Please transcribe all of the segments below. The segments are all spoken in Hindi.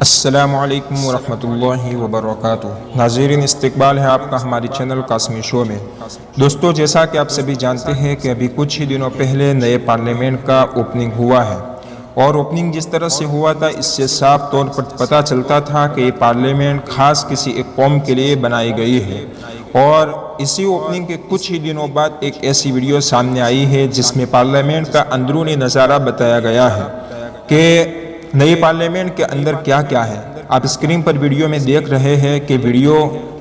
अस्सलामुअलैकुम वरहमतुल्लाहि वबरकातुहू। नाज़रीन, इस्तकबाल है आपका हमारे चैनल कास्मी शो में। दोस्तों, जैसा कि आप सभी जानते हैं कि अभी कुछ ही दिनों पहले नए पार्लियामेंट का ओपनिंग हुआ है, और ओपनिंग जिस तरह से हुआ था इससे साफ तौर पर पता चलता था कि ये पार्लियामेंट खास किसी एक कौम के लिए बनाई गई है। और इसी ओपनिंग के कुछ ही दिनों बाद एक ऐसी वीडियो सामने आई है जिसमें पार्लियामेंट का अंदरूनी नज़ारा बताया गया है कि नई पार्लियामेंट के अंदर क्या क्या है। आप स्क्रीन पर वीडियो में देख रहे हैं कि वीडियो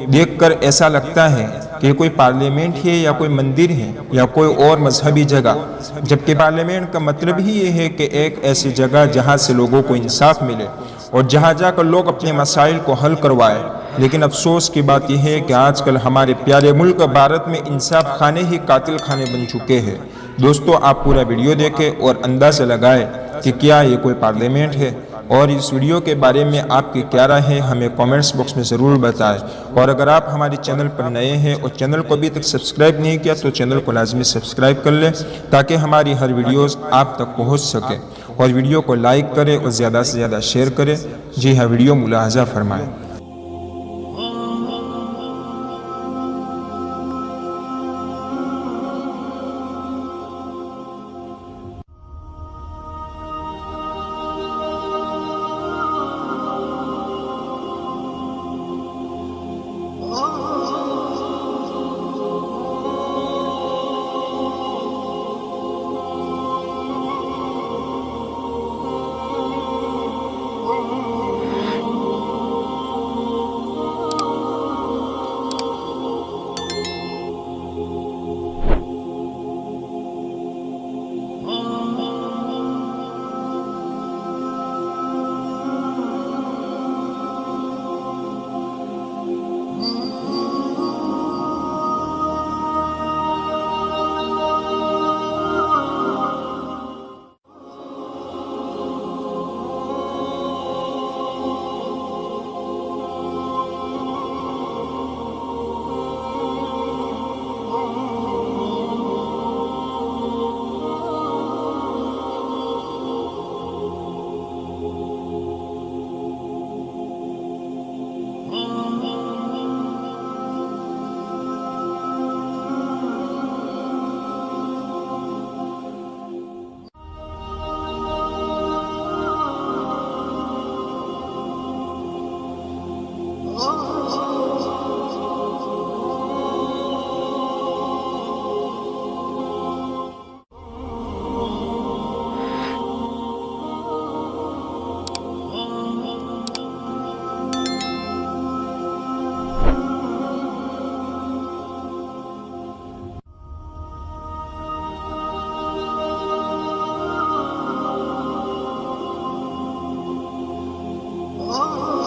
देखकर ऐसा लगता है कि कोई पार्लियामेंट है या कोई मंदिर है या कोई और मजहबी जगह, जबकि पार्लियामेंट का मतलब ही ये है कि एक ऐसी जगह जहां से लोगों को इंसाफ मिले और जहां जाकर लोग अपने मसाइल को हल करवाए। लेकिन अफसोस की बात यह है कि आजकल हमारे प्यारे मुल्क भारत में इंसाफ खाने ही कातिल खाने बन चुके हैं। दोस्तों, आप पूरा वीडियो देखें और अंदाज़ा लगाएं कि क्या ये कोई पार्लियामेंट है। और इस वीडियो के बारे में आपकी क्या राय है हमें कमेंट्स बॉक्स में ज़रूर बताएं। और अगर आप हमारे चैनल पर नए हैं और चैनल को अभी तक सब्सक्राइब नहीं किया तो चैनल को लाजमी सब्सक्राइब कर लें ताकि हमारी हर वीडियोज़ आप तक पहुँच सके। और वीडियो को लाइक करें और ज़्यादा से ज़्यादा शेयर करें। जी हाँ, वीडियो मुलाहजा फरमाएँ। Oh